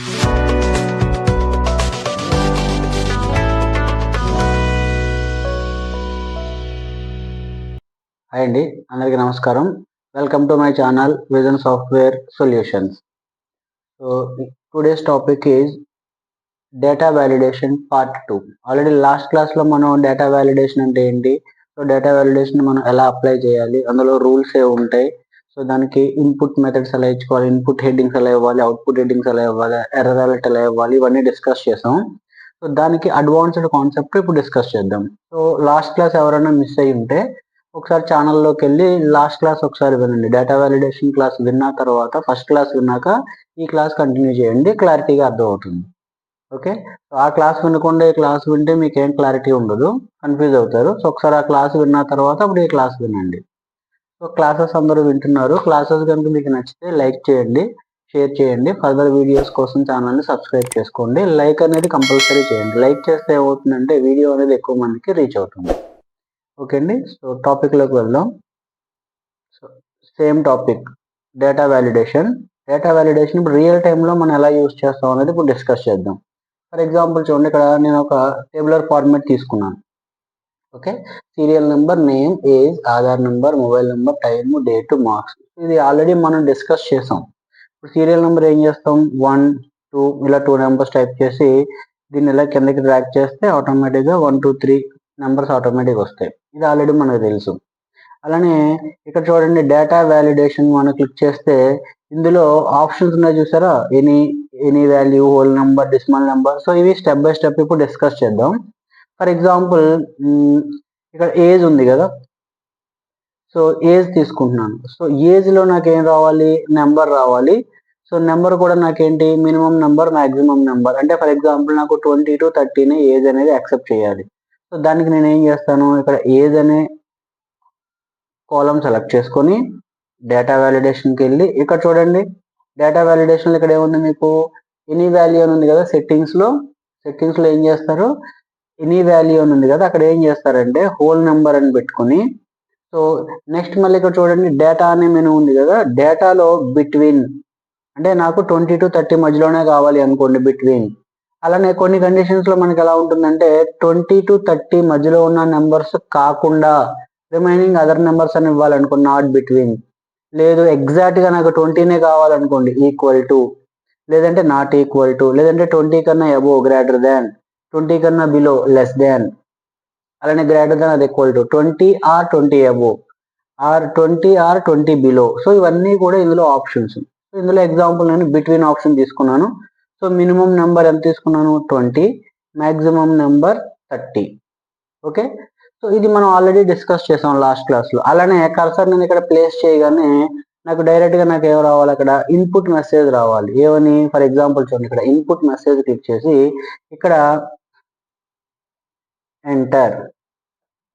Hi అండి, అందరికీ నమస్కారం. Welcome to my channel vision software solutions. So today's topic is data validation part 2. Already last క్లాస్లో మనం data validation అంటే ఏంటి, సో డేటా వ్యాలిడేషన్ మనం ఎలా అప్లై చేయాలి, అందులో రూల్స్ ఏ ఉంటాయి, సో దానికి ఇన్పుట్ మెథడ్స్ ఎలా ఇచ్చుకోవాలి, ఇన్పుట్ హెడ్డింగ్స్ ఎలా ఇవ్వాలి, అవుట్పుట్ హెడ్డింగ్స్ ఎలా ఇవ్వాలి, ఎర్రర్ అలర్ట్ ఎలా ఇవ్వాలి, ఇవన్నీ డిస్కస్ చేసాం. సో దానికి అడ్వాన్స్డ్ కాన్సెప్ట్ ఇప్పుడు డిస్కస్ చేద్దాం. సో లాస్ట్ క్లాస్ ఎవరైనా మిస్ అయ్యి ఉంటే ఒకసారి ఛానల్లోకి వెళ్ళి లాస్ట్ క్లాస్ ఒకసారి వినండి. డేటా వ్యాలిడేషన్ క్లాస్ విన్న తర్వాత ఫస్ట్ క్లాస్ విన్నాక ఈ క్లాస్ కంటిన్యూ చేయండి, క్లారిటీగా అర్థమవుతుంది. ఓకే, సో ఆ క్లాస్ వినకుండా ఈ క్లాస్ వింటే మీకు ఏం క్లారిటీ ఉండదు, కన్ఫ్యూజ్ అవుతారు. సో ఒకసారి ఆ క్లాస్ విన్న తర్వాత అప్పుడు ఈ క్లాస్ వినండి. సో క్లాసెస్ అందరూ వింటున్నారు. క్లాసెస్ కనుక మీకు నచ్చితే లైక్ చేయండి, షేర్ చేయండి. ఫర్దర్ వీడియోస్ కోసం ఛానల్ని సబ్స్క్రైబ్ చేసుకోండి. లైక్ అనేది కంపల్సరీ చేయండి. లైక్ చేస్తే ఏమవుతుందంటే వీడియో అనేది ఎక్కువ మందికి రీచ్ అవుతుంది. ఓకే అండి, సో టాపిక్లోకి వెళ్దాం. So same topic, data validation. Data validation ఇప్పుడు రియల్ టైంలో మనం ఎలా యూజ్ చేస్తాం అనేది ఇప్పుడు డిస్కస్ చేద్దాం. ఫర్ ఎగ్జాంపుల్ చూడండి, ఇక్కడ నేను ఒక టేబులర్ ఫార్మాట్ తీసుకున్నాను. Okay, serial number, name, age, Aadhaar number, mobile number, time, date, marks. ఇది ఆల్రెడీ మనం డిస్కస్ చేసాం. ఇప్పుడు సీరియల్ నెంబర్ ఏం చేస్తాం, 1 2 ఇలా 2 నెంబర్స్ టైప్ చేసి దీన్ని ఇలా కిందకి డ్రాగ్ చేస్తే ఆటోమేటిక్గా 1 2 3 నెంబర్స్ ఆటోమేటిక్గా వస్తాయి. ఇది ఆల్రెడీ మనకు తెలుసు. అలానే ఇక్కడ చూడండి, డేటా వ్యాలిడేషన్ మనం క్లిక్ చేస్తే ఇందులో ఆప్షన్స్ ఉన్నాయి చూసారా, any value, whole number, decimal number. So ఇవి స్టెప్ బై స్టెప్ ఇప్పుడు డిస్కస్ చేద్దాం. ఫర్ ఎగ్జాంపుల్ ఇక్కడ ఏజ్ ఉంది కదా, సో ఏజ్ తీసుకుంటున్నాను. సో ఏజ్లో నాకు ఏం రావాలి, నెంబర్ రావాలి. సో నెంబర్ కూడా నాకేంటి, మినిమం నెంబర్, మ్యాక్సిమం నెంబర్. అంటే ఫర్ ఎగ్జాంపుల్ నాకు 20 to 30 ఏజ్ అనేది యాక్సెప్ట్ చేయాలి. సో దానికి నేను ఏం చేస్తాను, ఇక్కడ ఏజ్ అనే కాలం సెలెక్ట్ చేసుకొని డేటా వ్యాలిడేషన్కి వెళ్ళి ఇక్కడ చూడండి, డేటా వ్యాలిడేషన్లో ఇక్కడ ఏముంది మీకు, ఎనీ వాల్యూ అని ఉంది కదా, సెట్టింగ్స్లో ఏం చేస్తారు, ఎనీ వాల్యూ అని ఉంది కదా, అక్కడ ఏం చేస్తారంటే హోల్ నెంబర్ అని పెట్టుకొని, సో నెక్స్ట్ మళ్ళీ ఇక్కడ చూడండి డేటా అనే మెనూ ఉంది కదా, డేటాలో బిట్వీన్ అంటే నాకు 20 to 30 మధ్యలోనే కావాలి అనుకోండి, బిట్వీన్. అలానే కొన్ని కండిషన్స్లో మనకి ఎలా ఉంటుందంటే 20 to 30 మధ్యలో ఉన్న నెంబర్స్ కాకుండా రిమైనింగ్ అదర్ నెంబర్స్ అని ఇవ్వాలనుకోండి, నాట్ బిట్వీన్. లేదు ఎగ్జాక్ట్గా నాకు 20నే కావాలనుకోండి, ఈక్వల్ టు, లేదంటే నాట్ ఈక్వల్ టు, లేదంటే 20 కన్నా అబోవ్, గ్రేటర్ దాన్, 20 కన్నా బిలో, లెస్ దాన్, అలానే గ్రేటర్ దాన్ అది equal to 20 or 20 above, or 20 or 20 below. So ఇవన్నీ కూడా ఇందులో ఆప్షన్స్. సో ఇందులో ఎగ్జాంపుల్ నేను బిట్వీన్ ఆప్షన్ తీసుకున్నాను. సో మినిమం నెంబర్ ఎంత తీసుకున్నాను, 20, మ్యాక్సిమం నెంబర్ 30. ఓకే, సో ఇది మనం ఆల్రెడీ డిస్కస్ చేసాం లాస్ట్ క్లాస్లో. అలానే కర్సర్ నేను ఇక్కడ ప్లేస్ చేయగానే నాకు డైరెక్ట్గా నాకు ఏం రావాలి, అక్కడ ఇన్పుట్ మెసేజ్ రావాలి. ఏమని, ఫర్ ఎగ్జాంపుల్ చూడండి, ఇక్కడ ఇన్పుట్ మెసేజ్ క్లిక్ చేసి ఇక్కడ ఎంటర్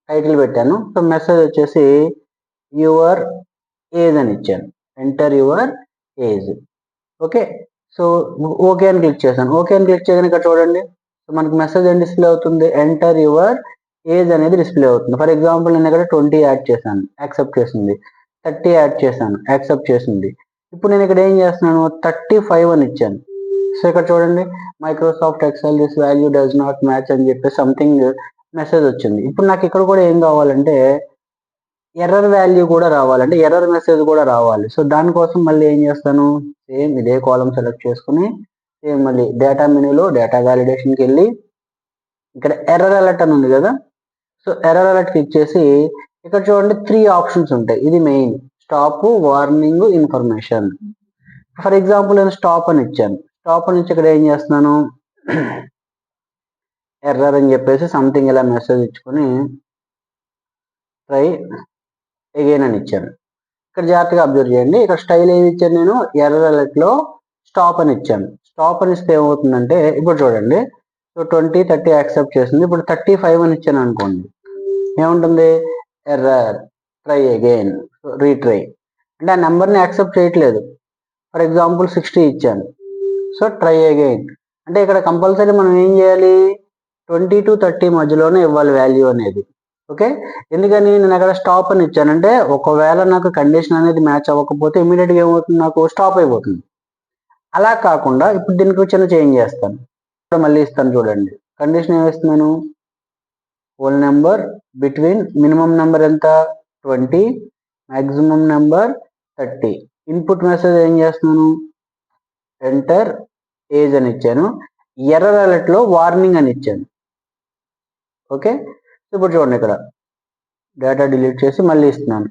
టైటిల్ పెట్టాను. సో మెసేజ్ వచ్చేసి యువర్ ఏజ్ అని ఇచ్చాను, enter your age. Okay, so okay అని క్లిక్ చేశాను. ఓకే అని క్లిక్ చేయగానే ఇక్కడ చూడండి, సో మనకి మెసేజ్ ఏం డిస్ప్లే అవుతుంది, ఎంటర్ యువర్ ఏజ్ అనేది డిస్ప్లే అవుతుంది. ఫర్ ఎగ్జాంపుల్ నేను ఇక్కడ 20 యాడ్ చేశాను, యాక్సెప్ట్ చేసింది. 30 యాడ్ చేశాను, యాక్సెప్ట్ చేసింది. ఇప్పుడు నేను ఇక్కడ ఏం చేస్తున్నాను, 35 అని ఇచ్చాను. సో ఇక్కడ చూడండి, Microsoft Excel this value does not match అని చెప్పి సంథింగ్ మెసేజ్ వచ్చింది. ఇప్పుడు నాకు ఇక్కడ కూడా ఏం కావాలంటే ఎర్రర్ వాల్యూ కూడా రావాలి, అంటే ఎర్రర్ మెసేజ్ కూడా రావాలి. సో దానికోసం మళ్ళీ ఏం చేస్తాను, సేమ్ ఇదే కాలం సెలెక్ట్ చేసుకుని సేమ్ మళ్ళీ డేటా మెనూలో డేటా వ్యాలిడేషన్కి వెళ్ళి ఇక్కడ ఎర్రర్ అలర్ట్ అని ఉంది కదా, సో ఎర్రర్ అలర్ట్ క్లిక్ చేసి ఇక్కడ చూడండి 3 ఆప్షన్స్ ఉంటాయి. ఇది main, stop, warning, information. For example నేను స్టాప్ అని ఇచ్చాను. స్టాప్ అని ఇచ్చి ఇక్కడ ఏం చేస్తున్నాను, ఎర్రర్ అని చెప్పేసి సంథింగ్ ఇలా మెసేజ్ ఇచ్చుకొని ట్రై అగైన్ అని ఇచ్చాను. ఇక్కడ జాగ్రత్తగా అబ్జర్వ్ చేయండి, ఇక్కడ స్టైల్ ఏది ఇచ్చాను నేను, ఎర్రర్ అలర్ట్లో స్టాప్ అని ఇచ్చాను. స్టాప్ అని ఇస్తే ఏమవుతుందంటే ఇప్పుడు చూడండి, సో 20 30 యాక్సెప్ట్ చేసింది. ఇప్పుడు 35 అని ఇచ్చాను అనుకోండి, ఏముంటుంది, ఎర్రర్, ట్రై అగైన్, రీట్రై. అంటే ఆ నెంబర్ని యాక్సెప్ట్ చేయట్లేదు. ఫర్ ఎగ్జాంపుల్ 60 ఇచ్చాను, సో ట్రై అగైన్. అంటే ఇక్కడ కంపల్సరీ మనం ఏం చేయాలి, 20 to 30 మధ్యలోనే ఇవ్వాలి వాల్యూ అనేది. ఓకే, ఎందుకని నేను అక్కడ స్టాప్ అని ఇచ్చానంటే ఒకవేళ నాకు కండిషన్ అనేది మ్యాచ్ అవ్వకపోతే ఇమీడియట్గా ఏమవుతుంది, నాకు స్టాప్ అయిపోతుంది. అలా కాకుండా ఇప్పుడు దీనికి చిన్న చేంజ్ చేస్తాను, ఇప్పుడు మళ్ళీ ఇస్తాను చూడండి. కండిషన్ ఏమిస్తున్నాను, whole number between minimum number ఎంత 20, మ్యాక్సిమం నెంబర్ 30. ఇన్పుట్ మెసేజ్ ఏం చేస్తున్నాను, ఎంటర్ ఏజ్ అని ఇచ్చాను. ఎర్రర్ అలర్ట్ లో వార్నింగ్ అని ఇచ్చాను. ఓకే, ఇప్పుడు చూడండి ఇక్కడ డేటా డిలీట్ చేసి మళ్ళీ ఇస్తున్నాను.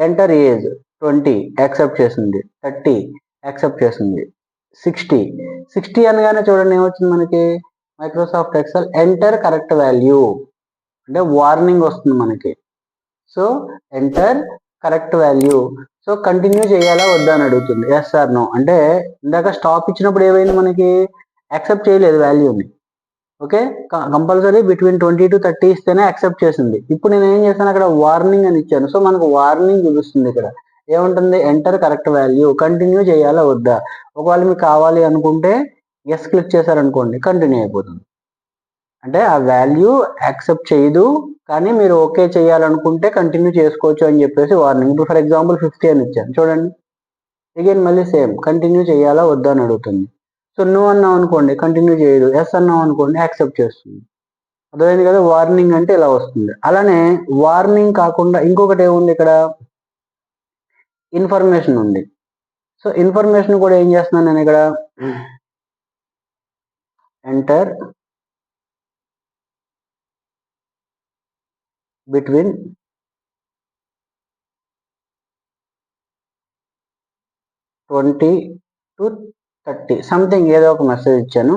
ఎంటర్ ఏజ్ 20 యాక్సెప్ట్ చేసింది, 30 యాక్సెప్ట్ చేసింది, 60 అనగానే చూడండి ఏమొచ్చింది మనకి, Microsoft Excel enter correct value అంటే వార్నింగ్ వస్తుంది మనకి. So enter correct value. So continue చేయాలా వద్దా అని అడుగుతుంది, ఎస్ ఆర్ నో. అంటే ఇందాక స్టాప్ ఇచ్చినప్పుడు ఏమైంది మనకి, యాక్సెప్ట్ చేయలేదు వాల్యూని. ఓకే, కంపల్సరీ బిట్వీన్ 20 to 30 ఇస్తేనే యాక్సెప్ట్ చేసింది. ఇప్పుడు నేను ఏం చేశాను, అక్కడ వార్నింగ్ అని ఇచ్చాను. సో మనకు వార్నింగ్ చూపిస్తుంది ఇక్కడ ఏముంటుంది, ఎంటర్ కరెక్ట్ వాల్యూ, కంటిన్యూ చేయాలా వద్దా. ఒకవేళ మీకు కావాలి అనుకుంటే ఎస్ క్లిక్ చేశారనుకోండి కంటిన్యూ అయిపోతుంది. అంటే ఆ వాల్యూ యాక్సెప్ట్ చేయదు, కానీ మీరు ఓకే చేయాలనుకుంటే కంటిన్యూ చేసుకోవచ్చు అని చెప్పేసి వార్నింగ్. ఇప్పుడు ఫర్ ఎగ్జాంపుల్ 50 అని ఇచ్చాను చూడండి, అగైన్ మళ్ళీ సేమ్ కంటిన్యూ చేయాలా వద్దా అని అడుగుతుంది. సో నో అన్నాం అనుకోండి కంటిన్యూ చేయదు, ఎస్ అన్నాం అనుకోండి యాక్సెప్ట్ చేస్తుంది. అర్థమైంది కదా, వార్నింగ్ అంటే ఇలా వస్తుంది. అలానే వార్నింగ్ కాకుండా ఇంకొకటి ఏముంది ఇక్కడ, ఇన్ఫర్మేషన్ ఉంది. సో ఇన్ఫర్మేషన్ కూడా ఏం చేస్తున్నాను నేను ఇక్కడ, ఎంటర్ బిట్వీన్ 20 to 30 సంథింగ్ ఏదో ఒక మెసేజ్ ఇచ్చాను.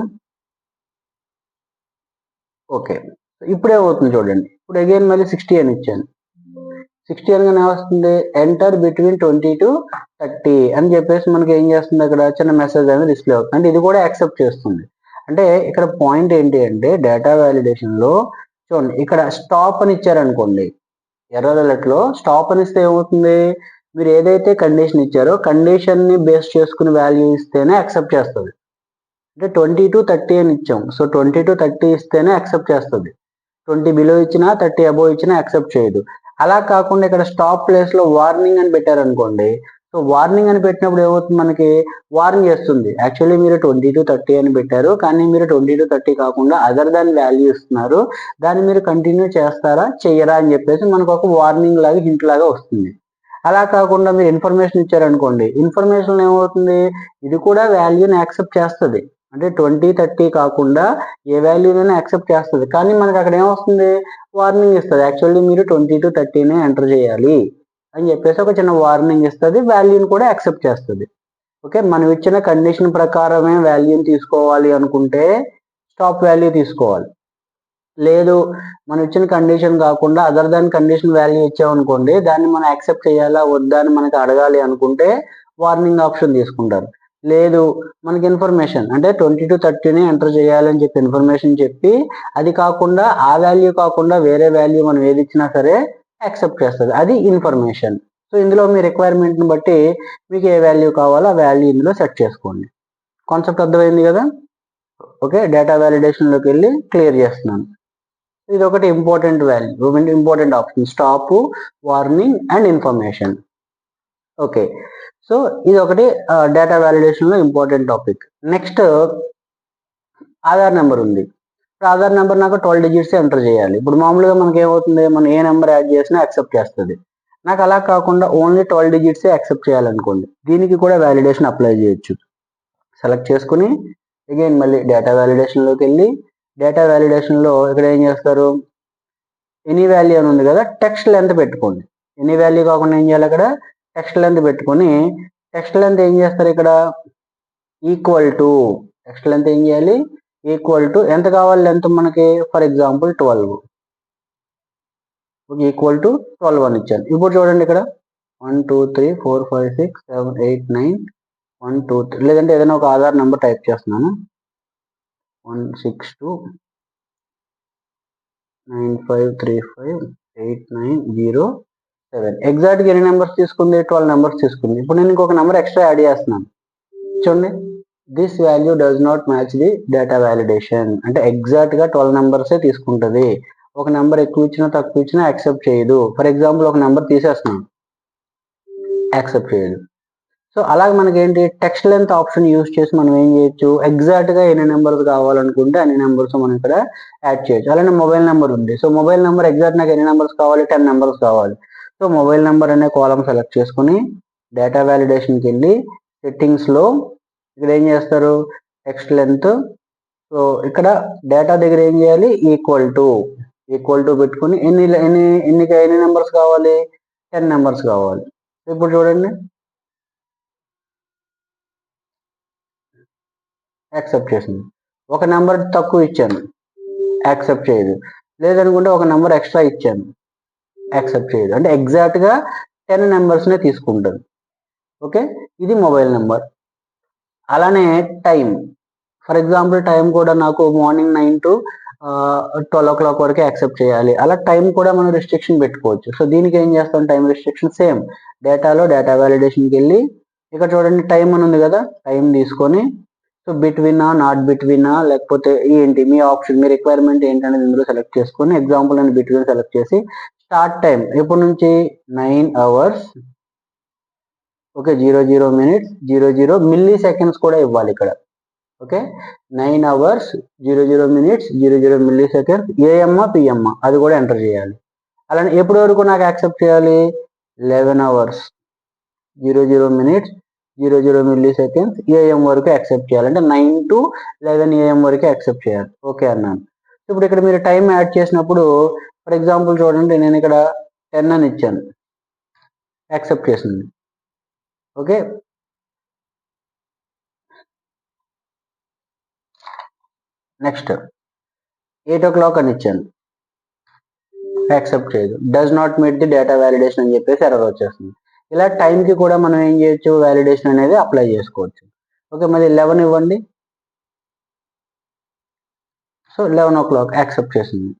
ఓకే, ఇప్పుడు ఏమవుతుంది చూడండి, ఇప్పుడు అగైన్ మళ్ళీ 60 అని ఇచ్చాను. 60 అనగానే వస్తుంది, ఎంటర్ బిట్వీన్ 20 to 30 అని చెప్పేసి మనకి ఏం చేస్తుంది, అక్కడ చిన్న మెసేజ్ అనేది డిస్ప్లే అవుతుంది. అంటే ఇది కూడా యాక్సెప్ట్ చేస్తుంది. అంటే ఇక్కడ పాయింట్ ఏంటి అంటే, డేటా వ్యాలిడేషన్ లో చూడండి ఇక్కడ స్టాప్ అని ఇచ్చారనుకోండి, ఎర్రర్ అలర్ట్ లో స్టాప్ అని ఇస్తే ఏమవుతుంది, మీరు ఏదైతే కండిషన్ ఇచ్చారో కండిషన్ ని బేస్ చేసుకుని వాల్యూ ఇస్తేనే యాక్సెప్ట్ చేస్తుంది. అంటే 20 to 30 అని ఇచ్చాం, సో 20 to 30 ఇస్తేనే యాక్సెప్ట్ చేస్తుంది. 20 బిలో ఇచ్చినా 30 అబోవ్ ఇచ్చినా యాక్సెప్ట్ చేయదు. అలా కాకుండా ఇక్కడ స్టాప్ ప్లేస్ లో వార్నింగ్ అని పెట్టారనుకోండి, సో వార్నింగ్ అని పెట్టినప్పుడు ఏమవుతుంది, మనకి వార్న్ చేస్తుంది, యాక్చువల్లీ మీరు 20 to 30 అని పెట్టారు, కానీ మీరు 20 to 30 కాకుండా అదర్ దాన్ వాల్యూ ఇస్తున్నారు, దాన్ని మీరు కంటిన్యూ చేస్తారా చెయ్యరా అని చెప్పేసి మనకు ఒక వార్నింగ్ లాగా హింట్ లాగా వస్తుంది. అలా కాకుండా మీరు ఇన్ఫర్మేషన్ ఇచ్చారనుకోండి, ఇన్ఫర్మేషన్ ఏమవుతుంది, ఇది కూడా వాల్యూని యాక్సెప్ట్ చేస్తుంది. అంటే 20, 30 కాకుండా ఏ వాల్యూనైనా యాక్సెప్ట్ చేస్తుంది, కానీ మనకి అక్కడ ఏమొస్తుంది, వార్నింగ్ ఇస్తుంది, యాక్చువల్లీ మీరు 20 to 30నే ఎంటర్ చేయాలి అని చెప్పేసి ఒక చిన్న వార్నింగ్ ఇస్తుంది, వాల్యూని కూడా యాక్సెప్ట్ చేస్తుంది. ఓకే, మనం ఇచ్చిన కండిషన్ ప్రకారమే వాల్యూని తీసుకోవాలి అనుకుంటే స్టాప్ వాల్యూ తీసుకోవాలి. లేదు మనం ఇచ్చిన కండిషన్ కాకుండా అదర్ దాన్ కండిషన్ వాల్యూ ఇచ్చామనుకోండి, దాన్ని మనం యాక్సెప్ట్ చేయాలా వద్దా అని మనకి అడగాలి అనుకుంటే వార్నింగ్ ఆప్షన్ తీసుకుంటారు. లేదు మనకి ఇన్ఫర్మేషన్ అంటే 20 to 30ని ఎంటర్ చేయాలని చెప్పి ఇన్ఫర్మేషన్ చెప్పి, అది కాకుండా ఆ వాల్యూ కాకుండా వేరే వాల్యూ మనం ఏది ఇచ్చినా సరే యాక్సెప్ట్ చేస్తుంది, అది ఇన్ఫర్మేషన్. సో ఇందులో మీ రిక్వైర్మెంట్ని బట్టి మీకు ఏ వాల్యూ కావాలో ఆ వాల్యూ ఇందులో సెట్ చేసుకోండి. కాన్సెప్ట్ అర్థమైంది కదా. ఓకే, డేటా వ్యాలిడేషన్లోకి వెళ్ళి క్లియర్ చేస్తున్నాను. ఇది ఒకటి important value, important option, stop, warning and information. Okay, so ఇది ఒకటి డేటా వ్యాలిడేషన్ లో important topic. Next Aadhaar number ఉంది. ఇప్పుడు ఆధార్ నెంబర్ నాకు 12 digits ఎంటర్ చేయాలి. ఇప్పుడు మామూలుగా మనకి ఏమవుతుంది, మనం ఏ నెంబర్ యాడ్ చేసినా యాక్సెప్ట్ చేస్తుంది. నాకు అలా కాకుండా ఓన్లీ 12 digits యాక్సెప్ట్ చేయాలనుకోండి, దీనికి కూడా వ్యాలిడేషన్ అప్లై చేయొచ్చు. సెలెక్ట్ చేసుకుని అగైన్ మళ్ళీ డేటా వ్యాలిడేషన్లోకి వెళ్ళి, డేటా వ్యాలిడేషన్లో ఇక్కడ ఏం చేస్తారు, ఎనీ వాల్యూ అని ఉంది కదా, టెక్స్ట్ లెంత్ పెట్టుకోండి. ఎనీ వాల్యూ కాకుండా ఏం చేయాలి, అక్కడ టెక్స్ట్ లెంత్ పెట్టుకొని, టెక్స్ట్ లెంత్ ఏం చేస్తారు ఇక్కడ ఈక్వల్ టు, టెక్స్ట్ లెంత్ ఏం చేయాలి ఈక్వల్ టు, ఎంత కావాలి లెంత్ మనకి, ఫర్ ఎగ్జాంపుల్ 12, ఈక్వల్ టు 12 అని ఇచ్చాను. ఇప్పుడు చూడండి ఇక్కడ 1 2 3 4 5 6 7 8 9 1 2 3, లేదంటే ఏదైనా ఒక ఆధార్ నెంబర్ టైప్ చేస్తున్నాను, 16295358907. ఎగ్జాక్ట్గా ఎన్ని నెంబర్స్ తీసుకుంది, 12 నెంబర్స్ తీసుకుంది. ఇప్పుడు నేను ఇంకొక నెంబర్ ఎక్స్ట్రా యాడ్ చేస్తున్నాను చూడండి, this value does not match the data validation, అంటే ఎగ్జాక్ట్గా 12 నెంబర్సే తీసుకుంటుంది. ఒక నెంబర్ ఎక్కువ ఇచ్చినా తక్కువ ఇచ్చినా యాక్సెప్ట్ చేయదు. ఫర్ ఎగ్జాంపుల్ ఒక నెంబర్ తీసేస్తున్నాను, యాక్సెప్ట్ చేయదు. సో అలాగే మనకి ఏంటి టెక్స్ట్ లెంత్ ఆప్షన్ యూస్ చేసి మనం ఏం చేయొచ్చు, ఎగ్జాక్ట్గా ఎన్ని నెంబర్స్ కావాలనుకుంటే అన్ని నెంబర్స్ మనం ఇక్కడ యాడ్ చేయొచ్చు. అలానే మొబైల్ నెంబర్ ఉంది. సో మొబైల్ నెంబర్ ఎగ్జాక్ట్ నాకు ఎన్ని నెంబర్స్ కావాలి, 10 నెంబర్స్ కావాలి. సో మొబైల్ నెంబర్ అనే కాలం సెలెక్ట్ చేసుకుని డేటా వ్యాలిడేషన్కి వెళ్ళి సెట్టింగ్స్లో ఇక్కడ ఏం చేస్తారు, టెక్స్ట్ లెంత్. సో ఇక్కడ డేటా దగ్గర ఏం చేయాలి, ఈక్వల్ టు పెట్టుకుని ఎన్ని నెంబర్స్ కావాలి, 10 నెంబర్స్ కావాలి. ఇప్పుడు చూడండి, యాక్సెప్ట్ చేసింది. ఒక నెంబర్ తక్కువ ఇచ్చాను, యాక్సెప్ట్ చేయదు. లేదనుకుంటే ఒక నెంబర్ ఎక్స్ట్రా ఇచ్చాను, యాక్సెప్ట్ చేయదు. అంటే ఎగ్జాక్ట్గా 10 నెంబర్స్నే తీసుకుంటుంది. ఓకే, ఇది మొబైల్ నెంబర్. అలానే టైం, ఫర్ ఎగ్జాంపుల్ టైం కూడా నాకు మార్నింగ్ 9 to 12 o'clock వరకు యాక్సెప్ట్ చేయాలి. అలా టైం కూడా మనం రిస్ట్రిక్షన్ పెట్టుకోవచ్చు. సో దీనికి ఏం చేస్తాం, టైం రిస్ట్రిక్షన్ సేమ్ డేటాలో డేటా వ్యాలిడేషన్కి వెళ్ళి ఇక్కడ చూడండి టైం అని ఉంది కదా, టైం తీసుకొని సో బిట్వీనా, నాట్ బిట్వీనా, లేకపోతే ఏంటి మీ ఆప్షన్, మీ రిక్వైర్మెంట్ ఏంటనేది ఇందులో సెలెక్ట్ చేసుకొని, ఎగ్జాంపుల్ నేను బిట్వీన్ సెలెక్ట్ చేసి స్టార్ట్ టైం ఎప్పటి నుంచి 9 hours, okay 00 minutes 00 milliseconds కూడా ఇవ్వాలి ఇక్కడ. Okay 9 hours 00 minutes 00 milliseconds, ఏఎమ్మా పిఎమ్మా అది కూడా ఎంటర్ చేయాలి. అలానే ఎప్పటి వరకు నాకు యాక్సెప్ట్ చేయాలి, 11 hours 00 minutes 00 milli seconds AM వరకు యాక్సెప్ట్ చేయాలి. అంటే 9 to 11 AM వరకు యాక్సెప్ట్ చేయాలి. ఓకే అన్నాను. ఇప్పుడు ఇక్కడ మీరు టైం యాడ్ చేసినప్పుడు ఫర్ ఎగ్జాంపుల్ చూడండి, నేను ఇక్కడ 10 అని ఇచ్చాను, యాక్సెప్ట్ చేసింది. ఓకే, నెక్స్ట్ 8 o'clock అని ఇచ్చాను, యాక్సెప్ట్ చేయదు. Does not meet the data validation అని చెప్పేసి ఎర్రర్ వచ్చేస్తుంది. ఇలా టైంకి కూడా మనం ఏం చేయొచ్చు, వ్యాలిడేషన్ అనేది అప్లై చేసుకోవచ్చు. ఓకే, మళ్ళీ 11 ఇవ్వండి. సో 11 o'clock యాక్సెప్ట్ చేసింది.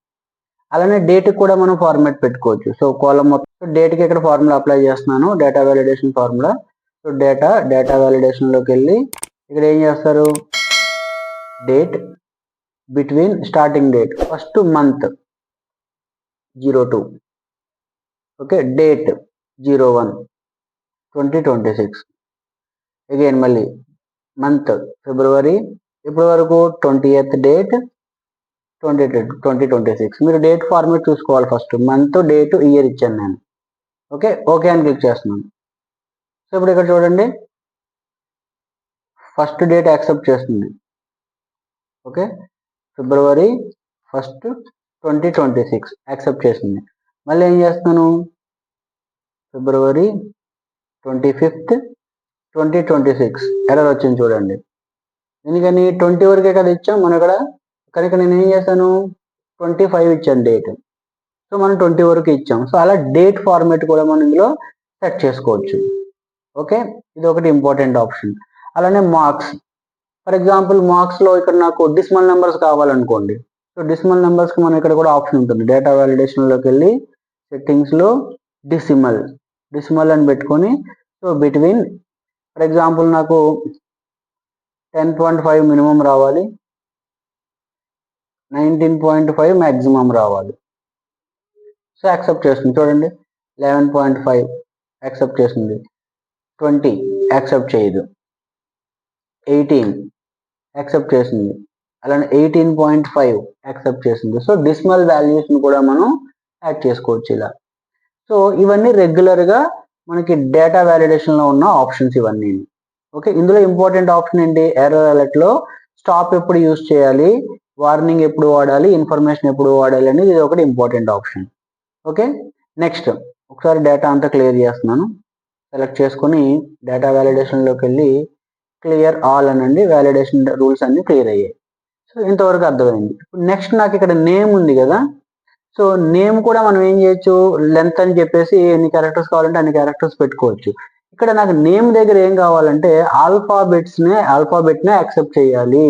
అలానే డేట్కి కూడా మనం ఫార్మాట్ పెట్టుకోవచ్చు. సో కాలం మొత్తం డేట్కి ఇక్కడ ఫార్ములా అప్లై చేస్తున్నాను, data validation formula. So data వ్యాలిడేషన్లోకి వెళ్ళి ఇక్కడ ఏం చేస్తారు, date between starting date first month 02, okay date 01/2026. Again మళ్ళీ మంత్ ఫిబ్రవరి ఇప్పటి వరకు 20th డేట్ 2026. మీరు డేట్ ఫార్మేట్ చూసుకోవాలి. ఫస్ట్ మంత్, డేట్, ఇయర్ ఇచ్చాను నేను. ఓకే ఓకే అని క్లిక్ చేస్తున్నాను. సో ఇప్పుడు ఇక్కడ చూడండి ఫస్ట్ డేట్ యాక్సెప్ట్ చేస్తుంది. ఓకే February 1st 2026 యాక్సెప్ట్ చేసింది. మళ్ళీ ఏం చేస్తాను, February 25th 2026 ఎర్రర్ వచ్చింది చూడండి. ఎందుకని 20 వరకే కదా ఇచ్చాం మనం ఇక్కడ, కనుక నేను ఏం చేశాను 25 ఇచ్చాను డేట్. సో మనం 20 వరకు ఇచ్చాం. సో అలా డేట్ ఫార్మేట్ కూడా మనం ఇందులో సెట్ చేసుకోవచ్చు. ఓకే, ఇది ఒకటి ఇంపార్టెంట్ ఆప్షన్. అలానే మార్క్స్, ఫర్ ఎగ్జాంపుల్ మార్క్స్లో ఇక్కడ నాకు డిసిమల్ నెంబర్స్ కావాలనుకోండి. సో డిసిమల్ నెంబర్స్కి మనం ఇక్కడ కూడా ఆప్షన్ ఉంటుంది. డేటా వ్యాలిడేషన్లోకి వెళ్ళి సెట్టింగ్స్లో డిసిమల్ అని పెట్టుకొని సో బిట్వీన్ ఫర్ ఎగ్జాంపుల్ నాకు 10.5 మినిమం రావాలి, 19.5 మ్యాక్సిమం రావాలి. సో యాక్సెప్ట్ చేస్తుంది చూడండి, 11.5 యాక్సెప్ట్ చేస్తుంది, 20 యాక్సెప్ట్ చేయదు, 18 యాక్సెప్ట్ చేసింది, అలానే 18.5 యాక్సెప్ట్ చేసింది. సో డిసిమల్ వాల్యూస్ని కూడా మనం యాడ్ చేసుకోవచ్చు ఇలా. సో ఇవన్నీ రెగ్యులర్గా మనకి డేటా వ్యాలిడేషన్లో ఉన్న ఆప్షన్స్ ఇవన్నీ. ఓకే, ఇందులో ఇంపార్టెంట్ ఆప్షన్ ఏంటి, ఎర్రర్ అలర్ట్లో స్టాప్ ఎప్పుడు యూజ్ చేయాలి, వార్నింగ్ ఎప్పుడు వాడాలి, ఇన్ఫర్మేషన్ ఎప్పుడు వాడాలి అనేది ఇది ఒకటి ఇంపార్టెంట్ ఆప్షన్. ఓకే, నెక్స్ట్ ఒకసారి డేటా అంతా క్లియర్ చేస్తున్నాను. సెలెక్ట్ చేసుకొని డేటా వ్యాలిడేషన్లోకి వెళ్ళి క్లియర్ ఆల్ అనండి, వ్యాలిడేషన్ రూల్స్ అన్ని క్లియర్ అయ్యాయి. సో ఇంతవరకు అర్థమైంది. ఇప్పుడు నెక్స్ట్ నాకు ఇక్కడ నేమ్ ఉంది కదా, సో నేమ్ కూడా మనం ఏం చేయొచ్చు, లెంత్ అని చెప్పేసి ఎన్ని క్యారెక్టర్స్ కావాలంటే అన్ని క్యారెక్టర్స్ పెట్టుకోవచ్చు. ఇక్కడ నాకు నేమ్ దగ్గర ఏం కావాలంటే ఆల్ఫాబెట్నే యాక్సెప్ట్ చేయాలి.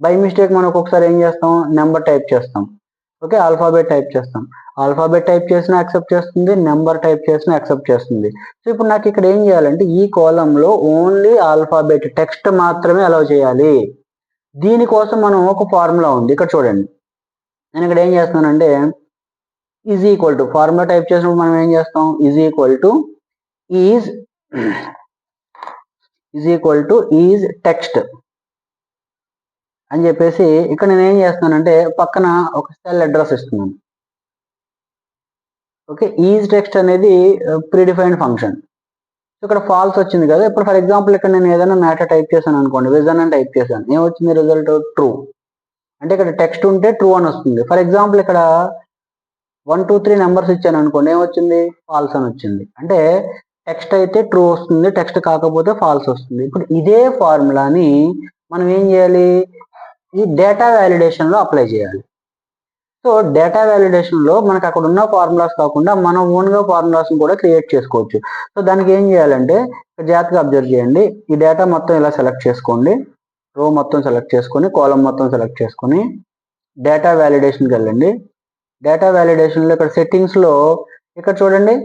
బై మిస్టేక్ మనం ఒక్కొక్కసారి ఏం చేస్తాం, నెంబర్ టైప్ చేస్తాం. ఓకే, ఆల్ఫాబెట్ టైప్ చేస్తాం, ఆల్ఫాబెట్ టైప్ చేసినా యాక్సెప్ట్ చేస్తుంది, నెంబర్ టైప్ చేసినా యాక్సెప్ట్ చేస్తుంది. సో ఇప్పుడు నాకు ఇక్కడ ఏం చేయాలంటే ఈ కాలంలో ఓన్లీ ఆల్ఫాబెట్ టెక్స్ట్ మాత్రమే అలౌ చేయాలి. దీనికోసం మనం ఒక ఫార్ములా ఉంది ఇక్కడ చూడండి. నేను ఇక్కడ ఏం చేస్తున్నానంటే is equal to formula type చేసినప్పుడు మనం ఏం చేస్తాం, is equal to is is equal to is text అని చెప్పేసి ఇక్కడ నేను ఏం చేస్తున్నానంటే పక్కన ఒక సెల్ అడ్రస్ ఇస్తున్నాను. ఓకే, ఈజ్ టెక్స్ట్ అనేది ప్రీడిఫైన్డ్ ఫంక్షన్. ఇక్కడ ఫాల్స్ వచ్చింది కదా. ఇప్పుడు ఫర్ ఎగ్జాంపుల్ ఇక్కడ నేను ఏదైనా మ్యాటర్ టైప్ చేశాను అనుకోండి, విజన్ అని టైప్ చేశాను, ఏమొచ్చింది రిజల్ట్? ట్రూ. అంటే ఇక్కడ టెక్స్ట్ ఉంటే ట్రూ అని వస్తుంది. ఫర్ ఎగ్జాంపుల్ ఇక్కడ 1 2 3 నెంబర్స్ ఇచ్చాను అనుకోండి, ఏమొచ్చింది? ఫాల్స్ అని వచ్చింది. అంటే టెక్స్ట్ అయితే ట్రూ వస్తుంది, టెక్స్ట్ కాకపోతే ఫాల్స్ వస్తుంది. ఇప్పుడు ఇదే ఫార్ములాని మనం ఏం చేయాలి? ఈ డేటా వ్యాలిడేషన్ లో అప్లై చేయాలి. సో డేటా వ్యాలిడేషన్ లో మనకు అక్కడ ఉన్న ఫార్ములాస్ కాకుండా మనం ఓన్ గా ఫార్ములాస్ కూడా క్రియేట్ చేసుకోవచ్చు. సో దానికి ఏం చేయాలంటే జాగ్రత్తగా అబ్జర్వ్ చేయండి. ఈ డేటా మొత్తం ఇలా సెలెక్ట్ చేసుకోండి, రో మొత్తం సెలెక్ట్ చేసుకొని, కాలం మొత్తం సెలెక్ట్ చేసుకొని డేటా వ్యాలిడేషన్కి వెళ్ళండి. డేటా వ్యాలిడేషన్లో ఇక్కడ సెట్టింగ్స్లో ఇక్కడ చూడండి,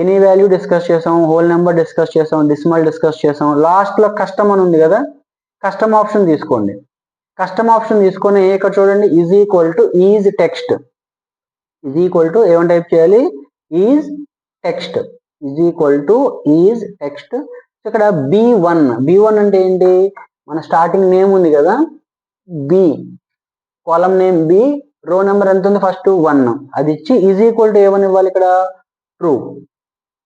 ఎనీ వాల్యూ డిస్కస్ చేసాం, హోల్ నెంబర్ డిస్కస్ చేసాం, డెసిమల్ డిస్కస్ చేసాం. లాస్ట్లో కస్టమ్ అని ఉంది కదా, కస్టమ్ ఆప్షన్ తీసుకోండి. కస్టమ్ ఆప్షన్ తీసుకొని ఇక్కడ చూడండి, is equal to is text. Is equal to ఏమని టైప్ చేయాలి? Is text. Is equal to is text. ఇక్కడ B1 అంటే ఏంటి? మన స్టార్టింగ్ నేమ్ ఉంది కదా, b, column name b, row number ఎంత ఉంది? ఫస్ట్ 1. అది ఇచ్చి ఈజ్ ఈక్వల్ టు ఏమని ఇవ్వాలి? ఇక్కడ ట్రూ.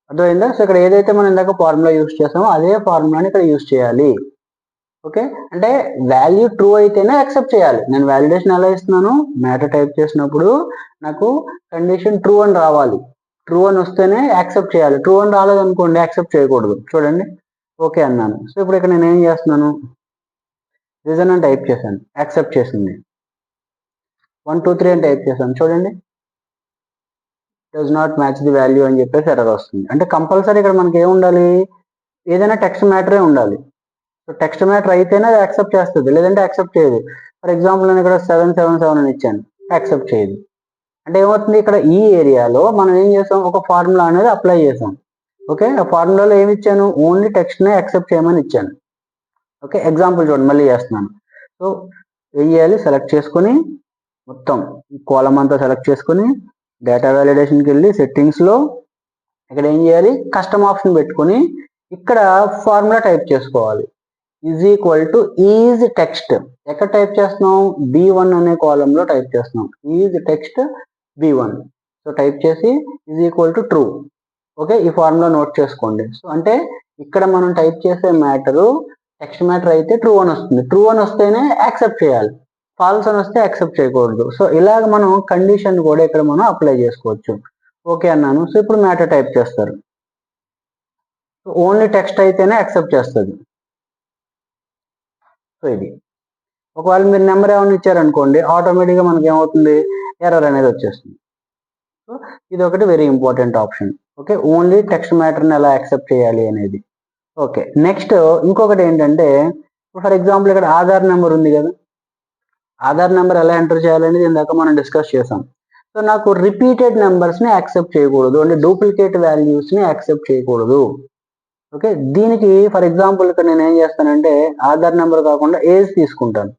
అర్థమైందా? సో ఇక్కడ ఏదైతే మనం ఇందాక ఫార్ములా యూస్ చేసామో అదే ఫార్ములాని ఇక్కడ యూస్ చేయాలి. ఓకే, అంటే వాల్యూ ట్రూ అయితేనే యాక్సెప్ట్ చేయాలి. నేను వ్యాలిడేషన్ ఎలా ఇస్తున్నాను? మ్యాటర్ టైప్ చేసినప్పుడు నాకు కండిషన్ ట్రూ అని రావాలి. ట్రూ అని వస్తేనే యాక్సెప్ట్ చేయాలి. ట్రూ అని రాలేదు అనుకోండి, యాక్సెప్ట్ చేయకూడదు. చూడండి, ఓకే అన్నాను. సో ఇప్పుడు ఇక్కడ నేను ఏం చేస్తున్నాను? రీజన్ అని టైప్ చేశాను, యాక్సెప్ట్ చేసింది. 1 2 3 అని టైప్ చేశాను, చూడండి, does not match the value అని చెప్పేసి ఎర్రర్ వస్తుంది. అంటే కంపల్సరీ ఇక్కడ మనకి ఏముండాలి? ఏదైనా టెక్స్ట్ మ్యాటరే ఉండాలి. సో టెక్స్ట్ మ్యాటర్ అయితేనే అది యాక్సెప్ట్ చేస్తుంది, లేదంటే యాక్సెప్ట్ చేయదు. ఫర్ ఎగ్జాంపుల్ నేను ఇక్కడ 777 అని ఇచ్చాను, యాక్సెప్ట్ చేయదు. అంటే ఏమవుతుంది? ఇక్కడ ఈ ఏరియాలో మనం ఏం చేసాం? ఒక ఫార్ములా అనేది అప్లై చేసాం. ఓకే, ఆ ఫార్ములాలో ఏమి ఇచ్చాను? ఓన్లీ టెక్స్ట్నే యాక్సెప్ట్ చేయమని ఇచ్చాను. ఓకే, ఎగ్జాంపుల్ చూడండి, మళ్ళీ చేస్తున్నాను. సో ఏం చేయాలి? సెలెక్ట్ చేసుకొని మొత్తం కాలం అంతా సెలెక్ట్ చేసుకొని డేటా వ్యాలిడేషన్కి వెళ్ళి సెట్టింగ్స్లో ఇక్కడ ఏం చేయాలి? కస్టమ్ ఆప్షన్ పెట్టుకొని ఇక్కడ ఫార్ములా టైప్ చేసుకోవాలి. Is equal to is text. ఎక్కడ టైప్ చేస్తున్నాం? B1 అనే కాలంలో టైప్ చేస్తున్నాం. Is text B1. So type చేసి is equal to true. Okay, ఈ ఫార్ములా నోట్ చేసుకోండి. సో అంటే ఇక్కడ మనం టైప్ చేసే మ్యాటరు టెక్స్ట్ మ్యాటర్ అయితే ట్రూ అని వస్తుంది. ట్రూ అని వస్తేనే యాక్సెప్ట్ చేయాలి, ఫాల్స్ అని వస్తే యాక్సెప్ట్ చేయకూడదు. సో ఇలాగ మనం కండిషన్ కూడా ఇక్కడ మనం అప్లై చేసుకోవచ్చు. ఓకే అన్నాను. సో ఇప్పుడు మ్యాటర్ టైప్ చేస్తారు. ఓన్లీ టెక్స్ట్ అయితేనే యాక్సెప్ట్ చేస్తుంది. సో ఇది ఒకవేళ మీరు నెంబర్ ఏమైనా ఇచ్చారనుకోండి, ఆటోమేటిక్గా మనకి ఏమవుతుంది? ఎర్రర్ అనేది వచ్చేస్తుంది. సో ఇది ఒకటి very important option. Okay, only text మ్యాటర్ని ఎలా యాక్సెప్ట్ చేయాలి అనేది. ఓకే, నెక్స్ట్ ఇంకొకటి ఏంటంటే, ఫర్ ఎగ్జాంపుల్ ఇక్కడ ఆధార్ నెంబర్ ఉంది కదా, ఆధార్ నెంబర్ ఎలా ఎంటర్ చేయాలనేది ఇందాక మనం డిస్కస్ చేసాం. సో నాకు రిపీటెడ్ నెంబర్స్ని యాక్సెప్ట్ చేయకూడదు, అంటే డూప్లికేట్ వాల్యూస్ని యాక్సెప్ట్ చేయకూడదు. ఓకే, దీనికి ఫర్ ఎగ్జాంపుల్ ఇక్కడ నేను ఏం చేస్తానంటే ఆధార్ నెంబర్ కాకుండా ఏజ్ తీసుకుంటాను.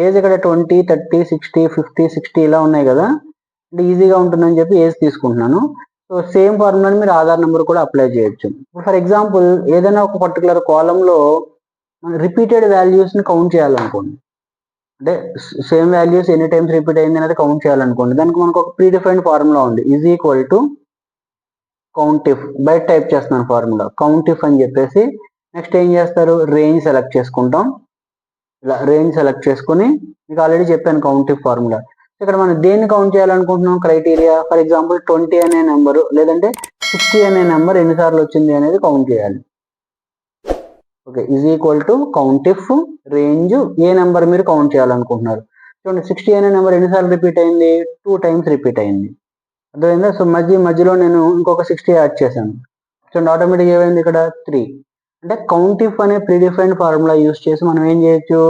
ఏజ్ ఇక్కడ 20 30 60 50 60 ఇలా ఉన్నాయి కదా, అంటే ఈజీగా ఉంటుందని చెప్పి ఏజ్ తీసుకుంటున్నాను. సో సేమ్ ఫార్ములాని మీరు ఆధార్ నెంబర్ కూడా అప్లై చేయొచ్చు. ఫర్ ఎగ్జాంపుల్ ఏదైనా ఒక పర్టికులర్ కాలంలో మనం రిపీటెడ్ వాల్యూస్ని కౌంట్ చేయాలనుకోండి, అంటే సేమ్ వాల్యూస్ ఎన్ని టైమ్స్ రిపీట్ అయింది అనేది కౌంట్ చేయాలనుకోండి, దానికి మనకు ఒక ప్రీ డిఫైన్డ్ ఫార్ములా ఉంది. Is equal to count if. బయట టైప్ చేస్తున్నాను ఫార్ములా, కౌంట్ ఇఫ్ అని చెప్పేసి నెక్స్ట్ ఏం చేస్తారు? రేంజ్ సెలెక్ట్ చేసుకుంటాం. ఇలా రేంజ్ సెలెక్ట్ చేసుకుని మీకు ఆల్రెడీ చెప్పాను కౌంట్ ఇఫ్ ఫార్ములా. ఇక్కడ మనం దేన్ని కౌంట్ చేయాలనుకుంటున్నాం? క్రైటీరియా. ఫర్ ఎగ్జాంపుల్ 20 అనే నెంబరు లేదంటే 60 అనే నెంబర్ ఎన్నిసార్లు వచ్చింది అనేది కౌంట్ చేయాలి. Okay, is equal to count if range A number మీరు కౌంట్ చేయాలనుకుంటున్నారు. చూడండి, 60 అనే నెంబర్ ఎన్నిసార్లు రిపీట్ అయింది? 2 టైమ్స్ రిపీట్ అయింది. అర్థమైందా? సో మధ్యలో నేను ఇంకొక 60 యాడ్ చేశాను. చూడండి, ఆటోమేటిక్ ఏమైంది? ఇక్కడ 3. అంటే కౌంట్ ఇఫ్ అనే ప్రీడిఫైన్డ్ ఫార్ములా యూస్ చేసి మనం ఏం చేయొచ్చు?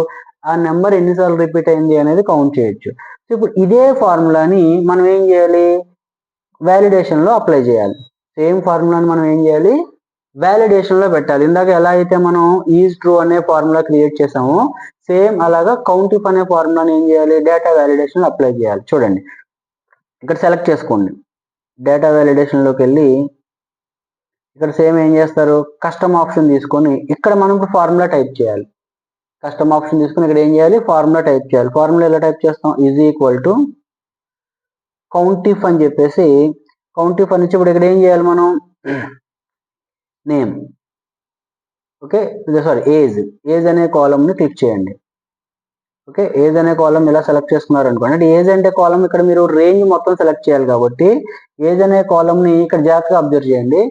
ఆ నెంబర్ ఎన్నిసార్లు రిపీట్ అయింది అనేది కౌంట్ చేయొచ్చు. సో ఇప్పుడు ఇదే ఫార్ములాని మనం ఏం చేయాలి? వ్యాలిడేషన్లో అప్లై చేయాలి. సేమ్ ఫార్ములాని మనం ఏం చేయాలి? వ్యాలిడేషన్లో పెట్టాలి. ఇందాక ఎలా అయితే మనం ఈజ్ ట్రూ అనే ఫార్ములా క్రియేట్ చేసామో సేమ్ అలాగా కౌంట్ ఇఫ్ అనే ఫార్ములాని ఏం చేయాలి? డేటా వ్యాలిడేషన్లో అప్లై చేయాలి. చూడండి, ఇక్కడ సెలెక్ట్ చేసుకోండి, డేటా వ్యాలిడేషన్లోకి వెళ్ళి ఇక్కడ సేమ్ ఏం చేస్తారు, కస్టమ్ ఆప్షన్ తీసుకొని ఇక్కడ మనం ఫార్ములా టైప్ చేయాలి. కస్టమ్ ఆప్షన్ తీసుకొని ఇక్కడ ఏం చేయాలి, ఫార్ములా టైప్ చేయాలి. ఫార్ములా ఎలా టైప్ చేస్తాం, ఈజ్ ఈక్వల్ టు కౌంటిఫ్ అని చెప్పేసి, కౌంటిఫ్ అని ఇప్పుడు ఇక్కడ ఏం చేయాలి మనం, నేమ్, ఓకే సారీ ఏజ్ అనే కాలంని క్లిక్ చేయండి. ఓకే, ఏజ్ అనే కాలం ఇలా సెలెక్ట్ చేసుకున్నారు అనుకోండి. అంటే ఏజ్ అంటే కాలం ఇక్కడ మీరు రేంజ్ మొత్తం సెలెక్ట్ చేయాలి కాబట్టి ఏజ్ అనే కాలంని ఇక్కడ జాగ్రత్తగా అబ్జర్వ్ చేయండి.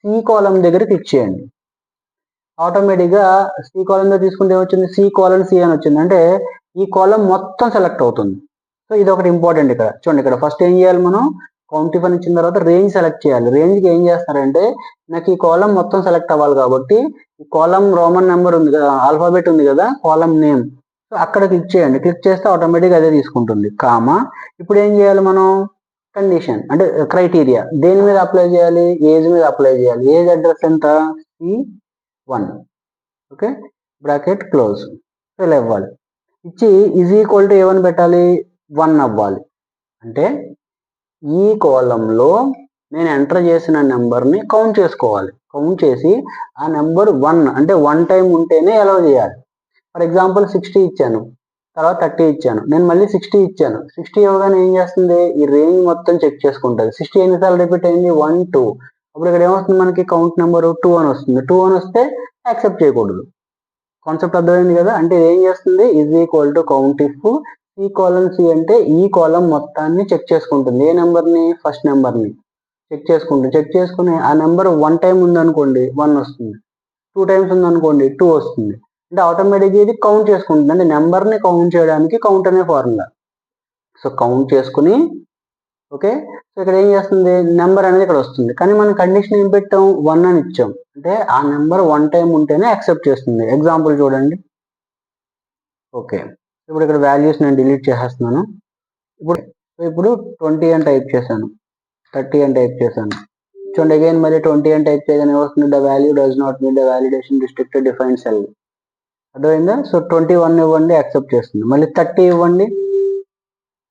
సి కాలం దగ్గర క్లిక్ చేయండి. ఆటోమేటిక్గా సి కాలం దగ్గర తీసుకుంటే ఏమొచ్చింది, సి కాలన్ సి అని వచ్చింది. అంటే ఈ కాలం మొత్తం సెలెక్ట్ అవుతుంది. సో ఇది ఒకటి ఇంపార్టెంట్. ఇక్కడ చూడండి, ఇక్కడ ఫస్ట్ ఏం చేయాలి మనం, కౌంటిఫ్ అని ఇచ్చిన తర్వాత రేంజ్ సెలెక్ట్ చేయాలి. రేంజ్కి ఏం చేస్తారంటే నాకు ఈ కాలం మొత్తం సెలెక్ట్ అవ్వాలి కాబట్టి ఈ కాలం రోమన్ నెంబర్ ఉంది కదా, ఆల్ఫాబెట్ ఉంది కదా, కాలం నేమ్, సో అక్కడ క్లిక్ చేయండి. క్లిక్ చేస్తే ఆటోమేటిక్గా అదే తీసుకుంటుంది. కామా ఇప్పుడు ఏం చేయాలి మనం, కండిషన్ అంటే క్రైటీరియా దేని మీద అప్లై చేయాలి, ఏజ్ మీద అప్లై చేయాలి. ఏజ్ అడ్రస్ ఎంత, C1, ఓకే, బ్రాకెట్ క్లోజ్, ఇలా ఇవ్వాలి. ఇచ్చి ఈజ్ ఈక్వల్ టు ఏమని పెట్టాలి, 1 అవ్వాలి. అంటే ఈ కాలంలో నేను ఎంటర్ చేసిన నెంబర్ని కౌంట్ చేసుకోవాలి. కౌంట్ చేసి ఆ నెంబర్ 1 అంటే 1 టైం ఉంటేనే అలౌ చేయాలి. ఫర్ ఎగ్జాంపుల్ 60 ఇచ్చాను, తర్వాత 30 ఇచ్చాను, నేను మళ్ళీ 60 ఇచ్చాను. 60 ఇవ్వగానే ఏం చేస్తుంది, ఈ రేంజ్ మొత్తం చెక్ చేసుకుంటుంది. 60 ఎన్నిసార్లు రిపీట్ అయింది, 1 2. అప్పుడు ఇక్కడ ఏమొస్తుంది మనకి, కౌంట్ నెంబర్ 2 అని వస్తుంది. 2 అని వస్తే యాక్సెప్ట్ చేయకూడదు. కాన్సెప్ట్ అర్థమైంది కదా. అంటే ఏం చేస్తుంది, is equal to count if c column c అంటే ఈ కాలం మొత్తాన్ని చెక్ చేసుకుంటుంది. ఏ నెంబర్ని, ఫస్ట్ నెంబర్ని చెక్ చేసుకుంటుంది. చెక్ చేసుకుని ఆ నెంబర్ 1 టైం ఉందనుకోండి 1 వస్తుంది, 2 టైమ్స్ ఉందనుకోండి 2 వస్తుంది. అంటే ఆటోమేటిక్గా ఇది కౌంట్ చేసుకుంటుంది. అంటే నెంబర్ని కౌంట్ చేయడానికి కౌంట్ అనే ఫార్ములా. సో కౌంట్ చేసుకుని, ఓకే, సో ఇక్కడ ఏం చేస్తుంది, నెంబర్ అనేది ఇక్కడ వస్తుంది. కానీ మనం కండిషన్ ఏం పెట్టాం, 1 అని ఇచ్చాం. అంటే ఆ నెంబర్ 1 టైం ఉంటేనే యాక్సెప్ట్ చేస్తుంది. ఎగ్జాంపుల్ చూడండి. ఓకే, ఇప్పుడు ఇక్కడ వాల్యూస్ నేను డిలీట్ చేసేస్తున్నాను. ఇప్పుడు 20 అని టైప్ చేశాను, 30 అని టైప్ చేశాను. చూడండి, అగైన్ మళ్ళీ 20 అని టైప్ చేయగానే వస్తుంది, the value does not meet the validation restricted define cell. అర్థమైందా. సో 21 ఇవ్వండి, యాక్సెప్ట్ చేస్తుంది. మళ్ళీ 30 ఇవ్వండి,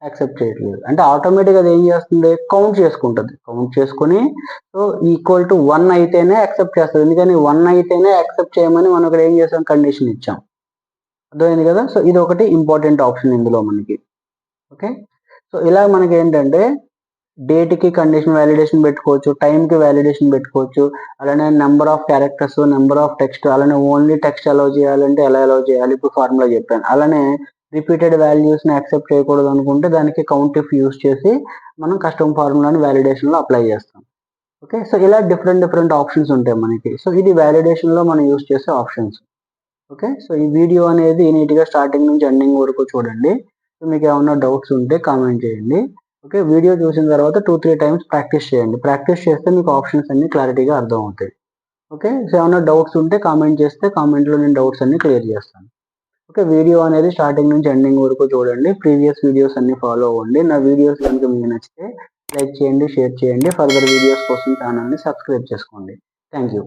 యాక్సెప్ట్ చేయట్లేదు. అంటే ఆటోమేటిక్గా అది ఏం చేస్తుంది, కౌంట్ చేసుకుంటుంది. కౌంట్ చేసుకుని సో ఈక్వల్ టు 1 అయితేనే యాక్సెప్ట్ చేస్తుంది. ఎందుకని 1 అయితేనే యాక్సెప్ట్ చేయమని మనం ఇక్కడ ఏం చేసాం, కండిషన్ ఇచ్చాం. అర్థమైంది కదా. సో ఇది ఒకటి ఇంపార్టెంట్ ఆప్షన్ ఇందులో మనకి. ఓకే, సో ఇలా మనకి ఏంటంటే డేట్కి కండిషన్ వ్యాలిడేషన్ పెట్టుకోవచ్చు, టైంకి వ్యాలిడేషన్ పెట్టుకోవచ్చు, అలానే number of characters, number of text, అలానే ఓన్లీ టెక్స్ట్ అలౌ చేయాలంటే ఎలా అలౌ చేయాలి, ఇప్పుడు ఫార్ములా చెప్పాను. అలానే రిపీటెడ్ వాల్యూస్ని యాక్సెప్ట్ చేయకూడదు అనుకుంటే దానికి కౌంట్ ఇఫ్ యూస్ చేసి మనం కస్టమ్ ఫార్ములాని వ్యాలిడేషన్లో అప్లై చేస్తాం. ఓకే, సో ఇలా డిఫరెంట్ ఆప్షన్స్ ఉంటాయి మనకి. సో ఇది వ్యాలిడేషన్లో మనం యూస్ చేసే ఆప్షన్స్. ఓకే, సో ఈ వీడియో అనేది నీట్గా స్టార్టింగ్ నుంచి ఎండింగ్ వరకు చూడండి. సో మీకు ఏమైనా డౌట్స్ ఉంటే కామెంట్ చేయండి. ఓకే, వీడియో చూసిన తర్వాత 2-3 టైమ్స్ ప్రాక్టీస్ చేయండి. ప్రాక్టీస్ చేస్తే మీకు ఆప్షన్స్ అన్ని క్లారిటీగా అర్థం అవుతాయి. ఓకే, సో ఏమైనా డౌట్స్ ఉంటే కామెంట్ చేస్తే కామెంట్లో నేను డౌట్స్ అన్ని క్లియర్ చేస్తాను. ఓకే, వీడియో అనేది స్టార్టింగ్ నుంచి ఎండింగ్ వరకు చూడండి. ప్రీవియస్ వీడియోస్ అన్ని ఫాలో అవ్వండి. నా వీడియోస్ కనుక మీకు నచ్చితే లైక్ చేయండి, షేర్ చేయండి. ఫర్దర్ వీడియోస్ కోసం ఛానల్ని సబ్స్క్రైబ్ చేసుకోండి. Thank you.